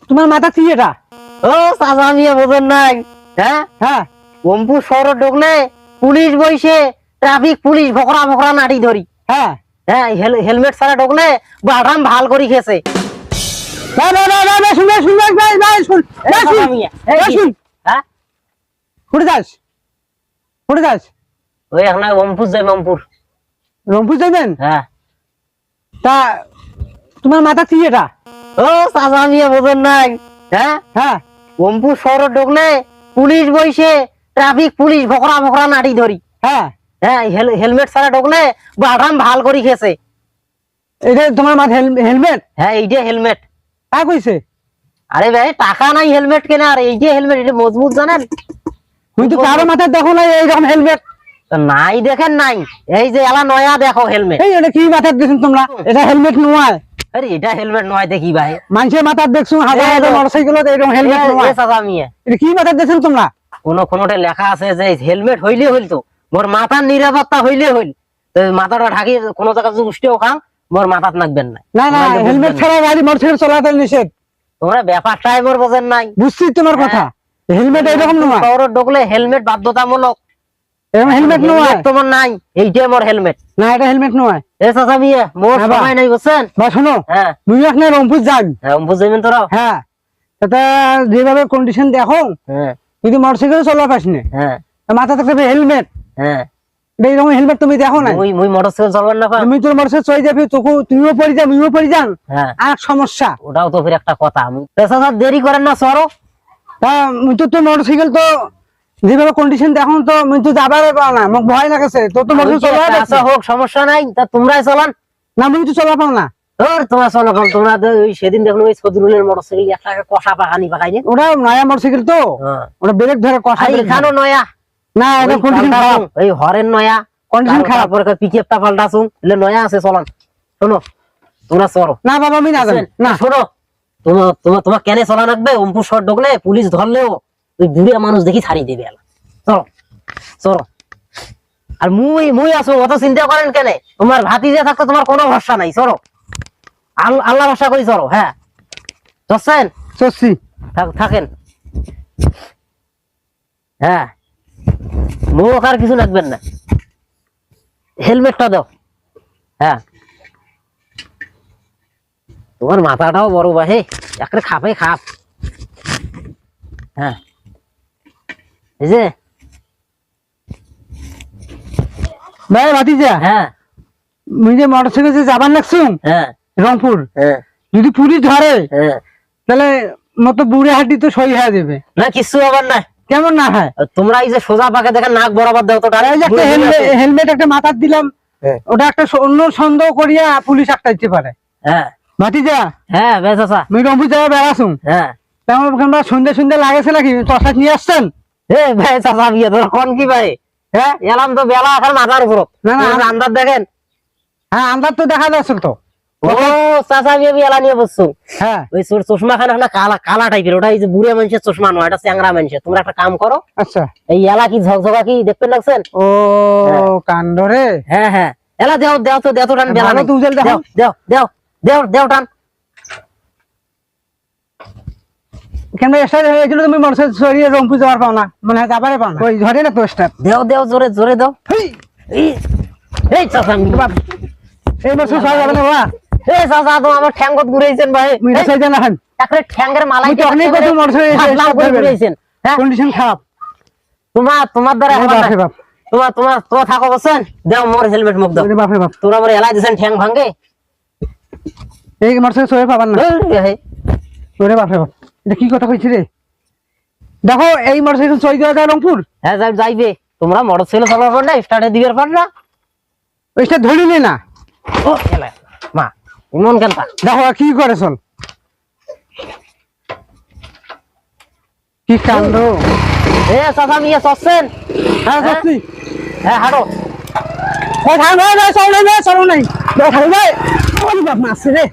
তোমার মাথা কি এটা? ও চাচা মিয়া বোঝেন নাই? হ্যাঁ হ্যাঁ রংপুর শহরে ঢুকলে পুলিশ বইছে, ট্রাফিক পুলিশ ভকরা ভকরা নাড়ি ধরি। হ্যাঁ হ্যাঁ হেলমেট ছাড়া ঢুকলে বাদাম ভাল করি খেয়েছে। না না না না শুন শুন ভাই ভাই শুন চাচা মিয়া, এই কি? শুন হ্যাঁ কোথায় যাস? কোথায় যাস? ওই এখন রংপুর যাই রংপুর। রংপুর যাবেন? হ্যাঁ তা তোমার মাথা কি এটা? ও চাচা মিয়া বোঝেন নাই? হ্যাঁ হ্যাঁ রংপুর শহরে ঢুকলে পুলিশ বইছে, ট্রাফিক পুলিশ ভকরা ভকরা নাড়ি ধরি। হ্যাঁ হ্যাঁ হেলমেট ছাড়া ঢুকলে বাদাম ভাল করি খেয়েছে। এটা তোমার মাথা হেলমেট? হ্যাঁ এইটা হেলমেট। কা কইছে? আরে ভাই টাকা নাই হেলমেট কেনা, আর এই যে হেলমেট এটা মজবুত জানেন? তুমি তো কারো মাথায় দেখো না এইরকম হেলমেট। নাই দেখেন নাই, এই যে এলা নয়া দেখো হেলমেট। এই এটা কি মাথায় দেখছেন তোমরা? এটা হেলমেট নয়। আরে এটা হেলমেট নয় দেখি ভাই। মানুষের মাথায় দেখছো হাজার হাজার মোটরসাইকেলত এরকম হেলমেট নয়। চাচা মিয়া এটা কি মাথায় দেখছেন তোমরা? কোনটা লেখা আছে যে হেলমেট হইলে হইল, তো মোর মাথার নিরাপত্তা হইলে হইল। তো মাথাটা ঢাকি কোন জায়গা যদি উষ্টেও খান মোর মাথাত নাকবেন না। না না হেলমেট ছাড়া গাড়ি মোটরসাইকেল চালাতে নিষেধ। তোমরা ব্যাপারটাই মোর বোঝেন নাই। বুঝছি তোমার কথা। হেলমেট এরকম নয়। শহরে ঢুকলে হেলমেট বাধ্যতামূলক। এরকম হেলমেট নয়। তোমার নাই, এইটাই মোর হেলমেট। না এটা হেলমেট নয়। এ চাচা মিয়া মোর হ্যাঁ, সময় নাই বুঝছেন? বা শোনো হ্যাঁ তুমি এখন রংপুর যান। হ্যাঁ বুঝবেন তোরা। হ্যাঁ এটা যেভাবে কন্ডিশন দেখো, হ্যাঁ যদি মোটরসাইকেল চালাতে পারিস না, হ্যাঁ মাথা থাকবে হেলমেট। হ্যাঁ এইরকম হেলমেট তুমি দেখো না। মুই মোটরসাইকেল চালাবেন না পান? তুমি তোর মোটরসাইকেল চলে যাবে, তুমিও পড়ে যাও, আমিও পড়ে যান। হ্যাঁ আর সমস্যা। ওটাও তো ফির একটা কথা। চাচা দেরি করেন না সরো। তা তো মোটরসাইকেল তো যেভাবে কন্ডিশন দেখো তো আমি তো যাবারে পাও না, মোক ভয় লাগছে। তোর তো মোটরসাইকেল চলা আচ্ছা হোক সমস্যা নাই, তা তোমরাই চালান। না আমি তো চলা পাও না। তোমরা চলো কারণ তোমরা তো ওই সেদিন দেখলো ওই সদরুলের মোটরসাইকেল একটা কষা পাকানি পাকাইনি। ওটা নয়া মোটরসাইকেল তো, ওটা ব্রেক ধরে কষা। এখানো নয়া না এটা কন্ডিশন খারাপ। এই হরেন নয়া কন্ডিশন খারাপ। পরে পিকআপটা পাল্টাছুন এলে নয়া আছে চলান। শোনো তোমরা চলো। না বাবা আমি না যাই না। শোনো তোমার কেন চলা রাখবে? রংপুর শহর ঢুকলে পুলিশ ধরলেও ওই বুড়িয়া মানুষ দেখি ছাড়ি দেবে। চলো চলো। আর মুই আছো, অত চিন্তা করেন কেন? তোমার ভাতিজা থাকতে তোমার কোনো ভরসা নাই। চলো আল্লাহ ভরসা করি চলো। হ্যাঁ চলছেন? চলছি। থাকেন। হ্যাঁ মুখ আর কিছু রাখবেন না, হেলমেটটা দাও। হ্যাঁ তোমার মাথাটাও বড় বাহে, একটা খাপে খাপ। হ্যাঁ এই যে ভাই ভাতিজা, হ্যাঁ মুই যে মোটরসাইকেল যে যাবার লাগছুম হ্যাঁ রংপুর, হ্যাঁ যদি পুলিশ ধরে হ্যাঁ তাহলে মতো বুড়ে হাঁটি তো সই হয়ে যাবে। না কিছু আবার না। কেমন না হয়? তোমরা এই যে সোজা পাকে দেখেন নাক বরাবর দাও তো, এই যে একটা হেলমেট একটা মাথার দিলাম, ওটা একটা অন্য সন্দেহ করিয়া পুলিশ আটকাইতে পারে। হ্যাঁ ভাতিজা হ্যাঁ বেশ আচ্ছা। মুই রংপুর যাওয়া বেড়াছুম, হ্যাঁ তেমন সন্ধ্যে সন্ধ্যে লাগেছে নাকি চশমা নিয়ে আসছেন? হে ভাই চাচা বিয়ে তোর কোন কি ভাই? হ্যাঁ এলাম তো বেলা এখন মাথার উপর। না না আন্দাজ দেখেন। হ্যাঁ আন্দাজ তো দেখা যাচ্ছে তো। ও চাচা বিয়ে এলা নিয়ে বসছো। হ্যাঁ ওই চশমা খানে কালা কালা টাইপের, ওটা এই যে বুড়ে মানুষের চশমা নয়, এটা চ্যাংরা মানুষের। তোমরা একটা কাম করো, আচ্ছা এই এলা কি ঝকঝকা কি দেখতে লাগছেন? ও কাণ্ড রে। হ্যাঁ হ্যাঁ এলা দেও দেও তো দেও তো টান বেলা ভালো নাই। তো উজ্জ্বল দেখো। দেও দেও দেও দেও টান। কেন স্টার্ট হয়ে গেছিল? তুমি মোটরসাইকেল সরিয়ে রংপুর যাওয়ার পাও না, মানে যাবারে পাও না, ওই ধরে না তো স্টার্ট। দেও দেও জোরে জোরে দাও। এই এই চাচা এই মোটরসাইকেল সরা যাবে না বাবা। এই চাচা তো আমার ঠ্যাঙ্গত ঘুরাইছেন ভাই। মুই সাইড না হান একটা ঠ্যাঙ্গের মালাই মুই তো অনেক কথা মোটরসাইকেল ঘুরাইছেন। হ্যাঁ কন্ডিশন খারাপ। তোমার দ্বারা আরে বাপ রে বাপ, তোমার থাকো বসেন। দেও মোর হেলমেট মুখ দাও। আরে বাপ রে বাপ, তোমরা আমার এলাই দিছেন ঠ্যাং ভাঙে। এই মোটরসাইকেল সরে পাবার না। ওরে বাপ রে বাপ, এটা কি কথা কইছি রে? দেখো এই মোটরসাইকেল সই দেওয়া যায় রংপুর? হ্যাঁ যাইবে। তোমরা মোটরসাইকেল চালাবার পার না, স্টার্টে দিবার পার না। ওইটা ধরিলে না। ও এলা মা এমন কেন? দেখো কি করে চল, কি কাণ্ড। এ চাচা মিয়া চলছেন? হ্যাঁ সত্যি। হ্যাঁ হাঁটো। ও ভাই ভাই চল নাই চল নাই, ভাই ভাই ওরে বাপ মারছে রে।